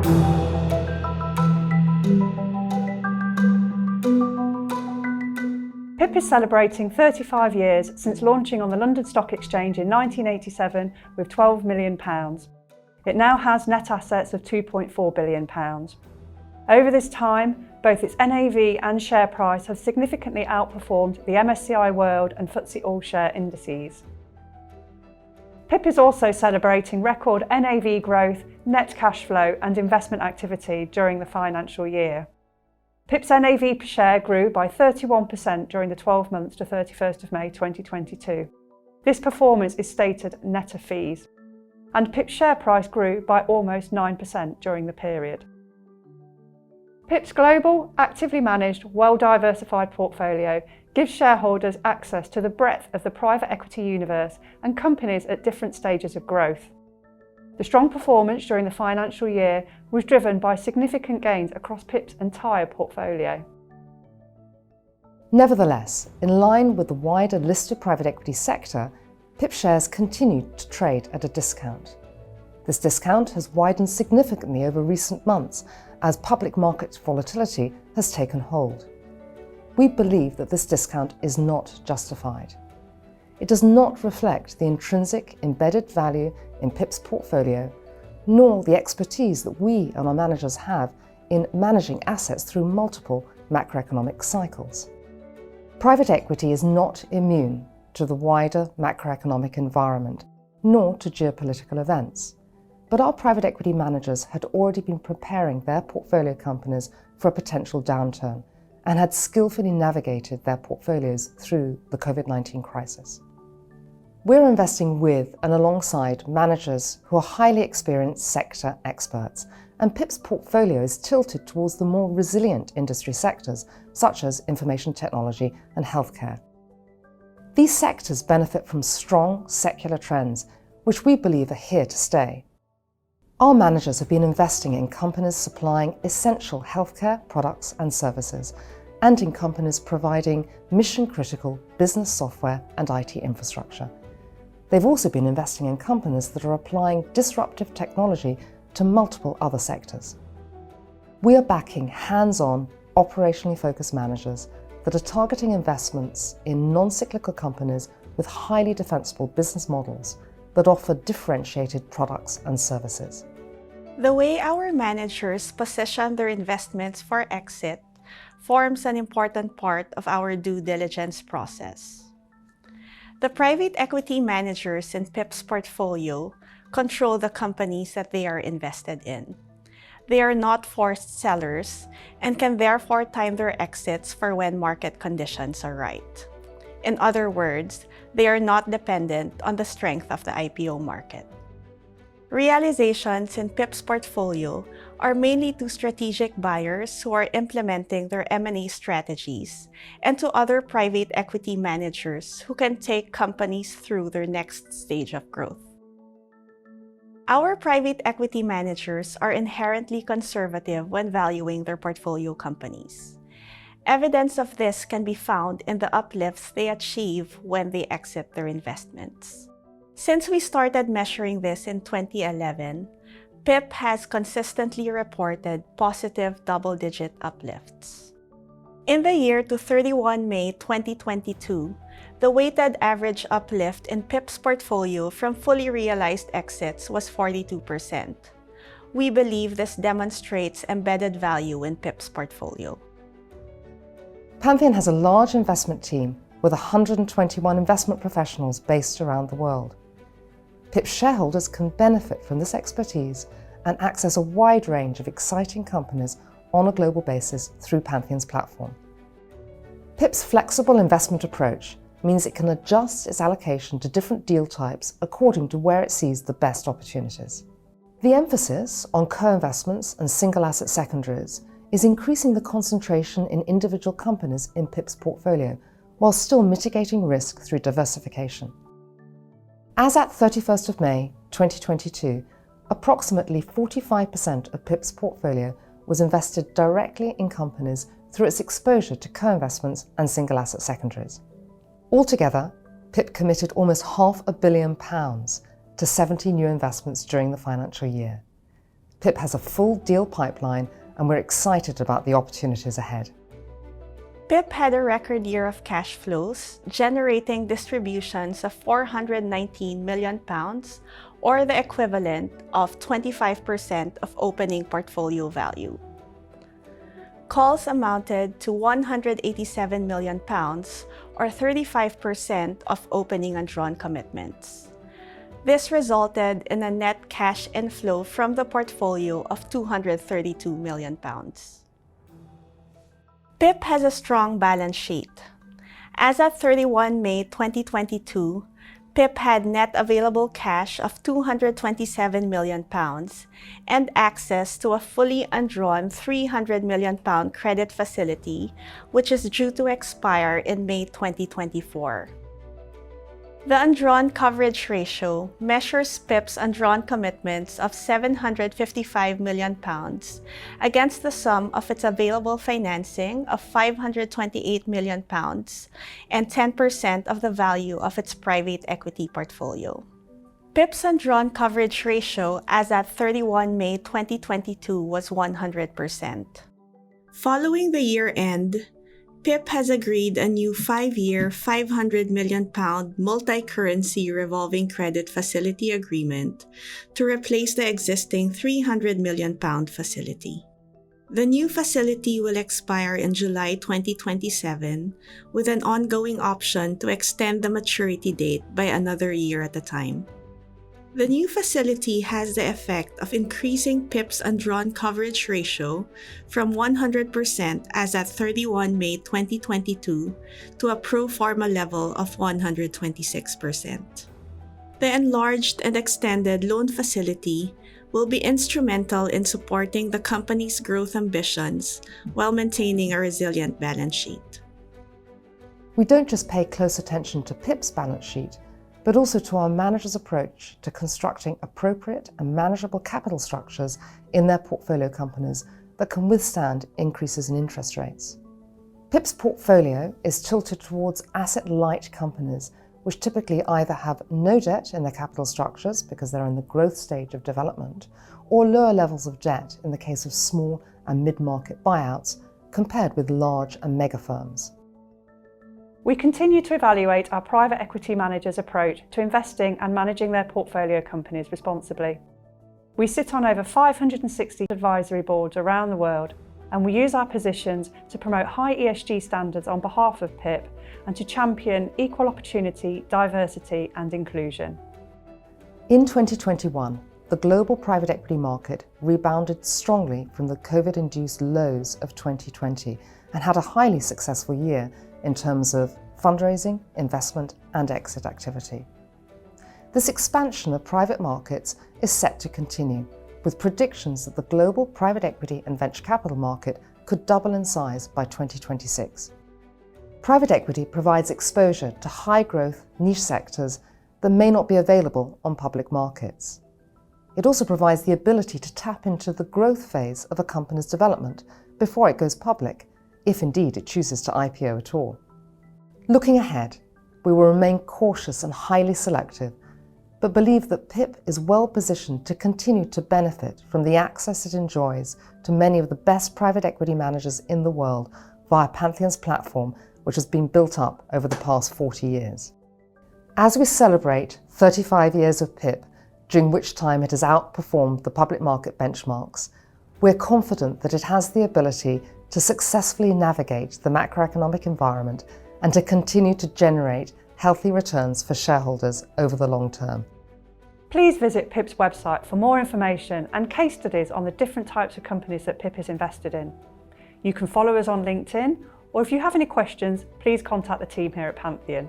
PIP is celebrating 35 years since launching on the London Stock Exchange in 1987 with £12 million. It now has net assets of £2.4 billion. Over this time, both its NAV and share price have significantly outperformed the MSCI World and FTSE All-Share indices. PIP is also celebrating record NAV growth, net cash flow and investment activity during the financial year. PIP's NAV per share grew by 31% during the 12 months to 31st of May 2022. This performance is stated net of fees, and PIP's share price grew by almost 9% during the period. PIP's global, actively managed, well-diversified portfolio gives shareholders access to the breadth of the private equity universe and companies at different stages of growth. The strong performance during the financial year was driven by significant gains across PIP's entire portfolio. Nevertheless, in line with the wider listed private equity sector, PIP shares continued to trade at a discount. This discount has widened significantly over recent months as public market volatility has taken hold. We believe that this discount is not justified. It does not reflect the intrinsic embedded value in PIP's portfolio, nor the expertise that we and our managers have in managing assets through multiple macroeconomic cycles. Private equity is not immune to the wider macroeconomic environment, nor to geopolitical events. But our private equity managers had already been preparing their portfolio companies for a potential downturn and had skillfully navigated their portfolios through the COVID-19 crisis. We're investing with and alongside managers who are highly experienced sector experts, and PIP's portfolio is tilted towards the more resilient industry sectors such as information technology and healthcare. These sectors benefit from strong secular trends, which we believe are here to stay. Our managers have been investing in companies supplying essential healthcare products and services, and in companies providing mission-critical business software and IT infrastructure. They've also been investing in companies that are applying disruptive technology to multiple other sectors. We are backing hands-on, operationally focused managers that are targeting investments in non-cyclical companies with highly defensible business models that offer differentiated products and services. The way our managers position their investments for exit forms an important part of our due diligence process. The private equity managers in PIP's portfolio control the companies that they are invested in. They are not forced sellers and can therefore time their exits for when market conditions are right. In other words, they are not dependent on the strength of the IPO market. Realizations in PIP's portfolio are mainly to strategic buyers who are implementing their M&A strategies and to other private equity managers who can take companies through their next stage of growth. Our private equity managers are inherently conservative when valuing their portfolio companies. Evidence of this can be found in the uplifts they achieve when they exit their investments. Since we started measuring this in 2011, PIP has consistently reported positive double-digit uplifts. In the year to 31 May 2022, the weighted average uplift in PIP's portfolio from fully realized exits was 42%. We believe this demonstrates embedded value in PIP's portfolio. Pantheon has a large investment team with 121 investment professionals based around the world. PIP shareholders can benefit from this expertise and access a wide range of exciting companies on a global basis through Pantheon's platform. PIP's flexible investment approach means it can adjust its allocation to different deal types according to where it sees the best opportunities. The emphasis on co-investments and single asset secondaries is increasing the concentration in individual companies in PIP's portfolio, while still mitigating risk through diversification. As at 31st of May 2022, approximately 45% of PIP's portfolio was invested directly in companies through its exposure to co-investments and single asset secondaries. Altogether, PIP committed almost £500 million to 70 new investments during the financial year. PIP has a full deal pipeline and we're excited about the opportunities ahead. PIP had a record year of cash flows, generating distributions of £419 million, or the equivalent of 25% of opening portfolio value. Calls amounted to £187 million, or 35% of opening undrawn commitments. This resulted in a net cash inflow from the portfolio of £232 million. PIP has a strong balance sheet. As at 31 May 2022, PIP had net available cash of £227 million and access to a fully undrawn £300 million credit facility, which is due to expire in May 2024. The undrawn coverage ratio measures PIP's undrawn commitments of £755 million against the sum of its available financing of £528 million and 10% of the value of its private equity portfolio. PIP's undrawn coverage ratio as at 31 May 2022 was 100%. Following the year-end, PIP has agreed a new 5-year, £500 million multi-currency revolving credit facility agreement to replace the existing £300 million facility. The new facility will expire in July 2027, with an ongoing option to extend the maturity date by another year at a time. The new facility has the effect of increasing PIP's undrawn coverage ratio from 100% as at 31 May 2022 to a pro forma level of 126%. The enlarged and extended loan facility will be instrumental in supporting the company's growth ambitions while maintaining a resilient balance sheet. We don't just pay close attention to PIP's balance sheet, but also to our managers' approach to constructing appropriate and manageable capital structures in their portfolio companies that can withstand increases in interest rates. PIP's portfolio is tilted towards asset-light companies, which typically either have no debt in their capital structures because they're in the growth stage of development, or lower levels of debt in the case of small and mid-market buyouts compared with large and mega firms. We continue to evaluate our private equity managers' approach to investing and managing their portfolio companies responsibly. We sit on over 560 advisory boards around the world, and we use our positions to promote high ESG standards on behalf of PIP and to champion equal opportunity, diversity and inclusion. In 2021, the global private equity market rebounded strongly from the COVID-induced lows of 2020 and had a highly successful year in terms of fundraising, investment and exit activity. This expansion of private markets is set to continue, with predictions that the global private equity and venture capital market could double in size by 2026. Private equity provides exposure to high-growth niche sectors that may not be available on public markets. It also provides the ability to tap into the growth phase of a company's development before it goes public, if indeed it chooses to IPO at all. Looking ahead, we will remain cautious and highly selective, but believe that PIP is well positioned to continue to benefit from the access it enjoys to many of the best private equity managers in the world via Pantheon's platform, which has been built up over the past 40 years. As we celebrate 35 years of PIP, during which time it has outperformed the public market benchmarks, we're confident that it has the ability to successfully navigate the macroeconomic environment and to continue to generate healthy returns for shareholders over the long term. Please visit PIP's website for more information and case studies on the different types of companies that PIP is invested in. You can follow us on LinkedIn, or if you have any questions, please contact the team here at Pantheon.